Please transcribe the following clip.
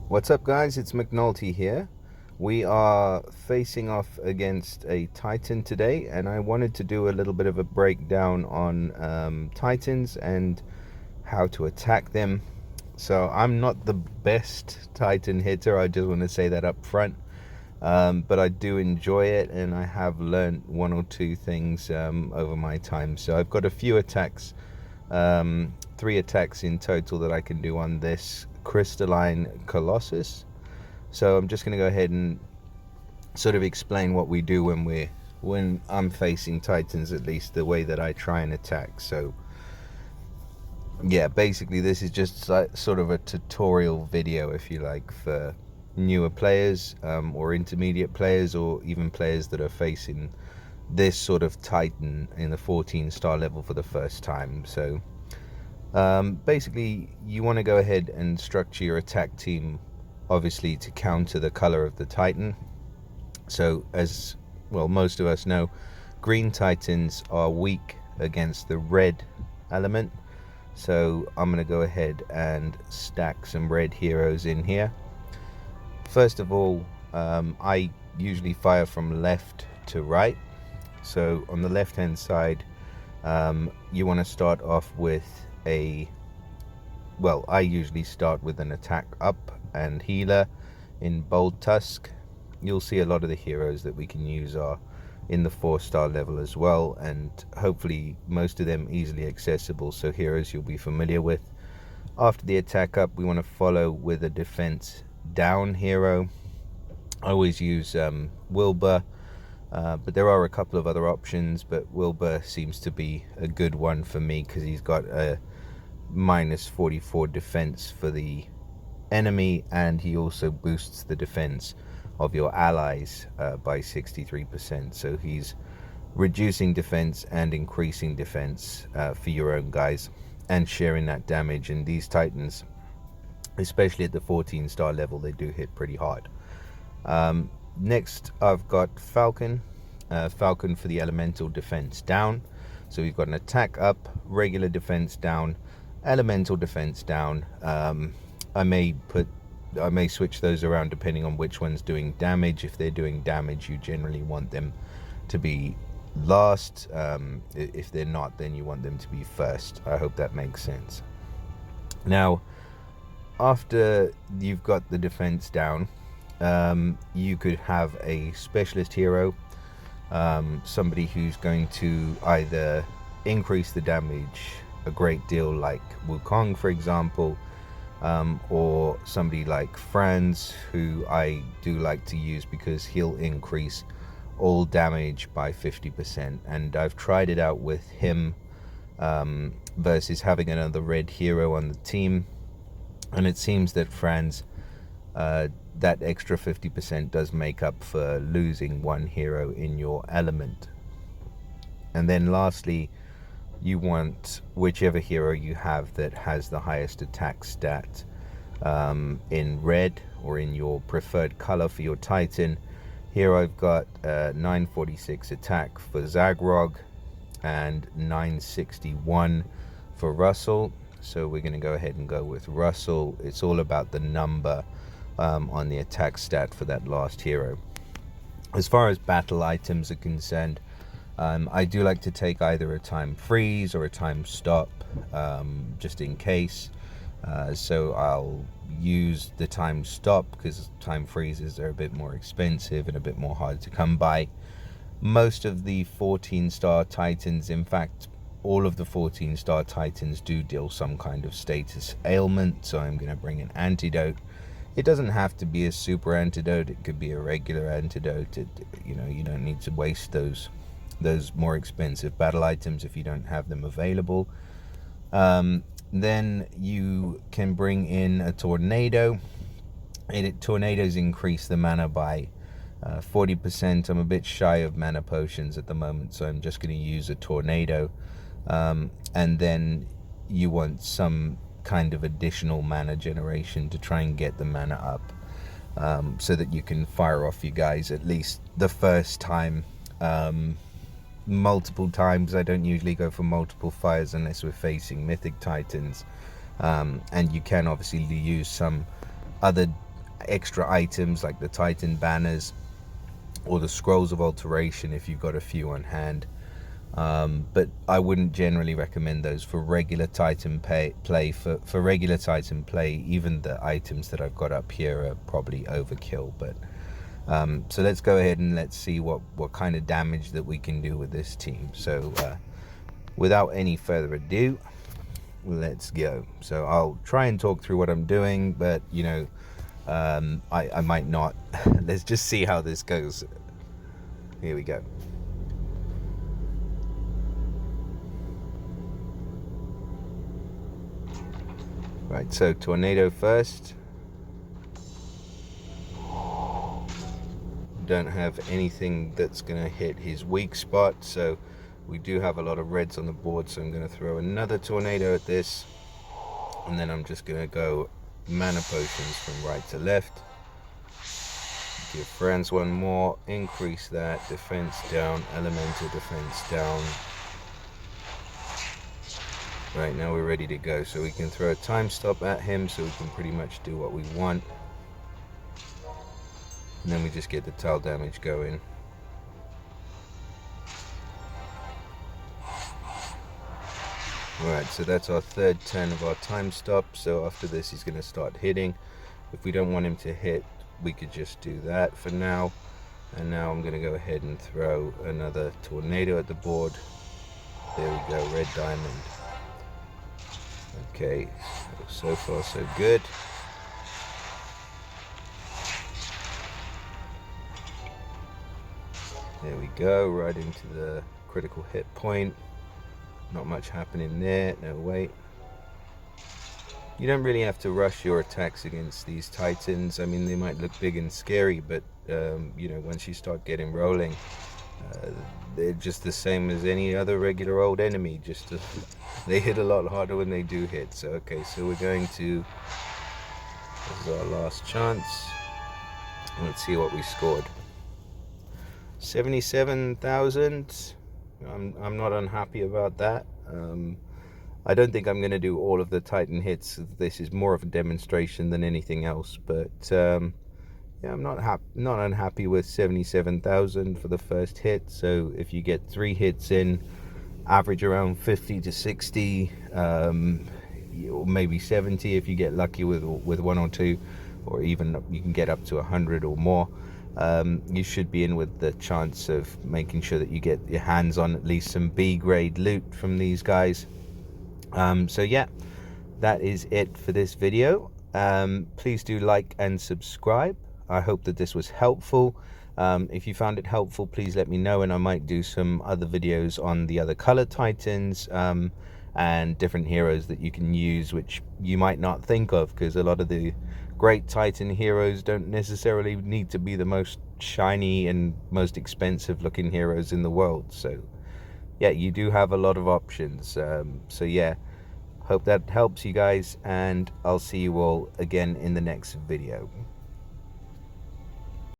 What's up, guys? It's McNulty here. We are facing off against a Titan today, and I wanted to do a little bit of a breakdown on Titans and how to attack them. So I'm not the best Titan hitter, I just want to say that up front. But I do enjoy it, and I have learned one or two things over my time. So I've got a few attacks, 3 attacks in total that I can do on this crystalline Colossus. So I'm just going to go ahead and sort of explain what we do when I'm facing Titans, at least the way that I try and attack. So yeah, basically this is just sort of a tutorial video, if you like, for newer players, or intermediate players, or even players that are facing this sort of Titan in the 14-star level for the first time. So basically you want to go ahead and structure your attack team, obviously, to counter the color of the Titan. So as well, most of us know, green Titans are weak against the red element. So I'm going to go ahead and stack some red heroes in here. First of all, I usually fire from left to right. So on the left hand side, you want to start off with I usually start with an attack up and healer in Bold Tusk. You'll see a lot of the heroes that we can use are in the 4-star level as well, and hopefully most of them easily accessible, so heroes you'll be familiar with. After the attack up, we want to follow with a defense down hero. I always use Wilbur, but there are a couple of other options, but Wilbur seems to be a good one for me because he's got a minus 44 defense for the enemy, and he also boosts the defense of your allies by 63%. So he's reducing defense and increasing defense for your own guys, and sharing that damage. And these Titans, especially at the 14-star level, they do hit pretty hard. Next, I've got Falcon. Falcon for the elemental defense down. So we've got an attack up, regular defense down, elemental defense down. I may switch those around depending on which one's doing damage. If they're doing damage, you generally want them to be last. If they're not, then you want them to be first. I hope that makes sense. Now, after you've got the defense down, you could have a specialist hero, somebody who's going to either increase the damage a great deal, like Wukong, for example, or somebody like Franz, who I do like to use because he'll increase all damage by 50%. And I've tried it out with him versus having another red hero on the team, and it seems that Franz, that extra 50% does make up for losing one hero in your element. And then lastly, you want whichever hero you have that has the highest attack stat in red, or in your preferred color for your Titan. Here I've got 946 attack for Zagrog and 961 for Russell. So we're going to go ahead and go with Russell. It's all about the number on the attack stat for that last hero. As far as battle items are concerned, I do like to take either a time freeze or a time stop, just in case. So I'll use the time stop because time freezes are a bit more expensive and a bit more hard to come by. Most of the 14-star Titans, in fact all of the 14-star Titans, do deal some kind of status ailment, so I'm going to bring an antidote. It doesn't have to be a super antidote, it could be a regular antidote. You don't need to waste those more expensive battle items if you don't have them available. Then you can bring in a tornado. Tornadoes increase the mana by 40%. I'm a bit shy of mana potions at the moment, so I'm just going to use a tornado. And then you want some kind of additional mana generation to try and get the mana up, so that you can fire off you guys at least the first time. Multiple times. I don't usually go for multiple fires unless we're facing mythic Titans, and you can obviously use some other extra items like the Titan banners or the scrolls of alteration if you've got a few on hand. But I wouldn't generally recommend those for regular Titan play. For regular Titan play, even the items that I've got up here are probably overkill. But so let's go ahead and let's see what kind of damage that we can do with this team. So without any further ado, let's go. So I'll try and talk through what I'm doing, but you know, I might not. Let's just see how this goes. Here we go. Right, so tornado first. Don't have anything that's gonna hit his weak spot, so we do have a lot of reds on the board, so I'm gonna throw another tornado at this, and then I'm just gonna go mana potions from right to left. Give Franz one more, increase that, defense down, elemental defense down. Right, now we're ready to go, so we can throw a time stop at him, so we can pretty much do what we want. And then we just get the tile damage going. Alright, so that's our third turn of our time stop, so after this he's going to start hitting. If we don't want him to hit, we could just do that for now. And now I'm going to go ahead and throw another tornado at the board. There we go, red diamond. Okay, so far so good. There we go, right into the critical hit point. Not much happening there. No, wait. You don't really have to rush your attacks against these Titans. I mean, they might look big and scary, but you know, once you start getting rolling, they're just the same as any other regular old enemy. Just they hit a lot harder when they do hit. So okay, so we're going to, this is our last chance. Let's see what we scored. 77,000. I'm not unhappy about that. I don't think I'm going to do all of the Titan hits. This is more of a demonstration than anything else. But yeah, I'm not unhappy with 77,000 for the first hit. So if you get 3 hits in, average around 50 to 60, or maybe 70 if you get lucky with 1 or 2, or even you can get up to 100 or more. You should be in with the chance of making sure that you get your hands on at least some B grade loot from these guys. So yeah, that is it for this video. Please do like and subscribe. I hope that this was helpful. If you found it helpful, please let me know, and I might do some other videos on the other color Titans and different heroes that you can use, which you might not think of, because a lot of the great Titan heroes don't necessarily need to be the most shiny and most expensive looking heroes in the world. So yeah, you do have a lot of options. So yeah, hope that helps you guys, and I'll see you all again in the next video.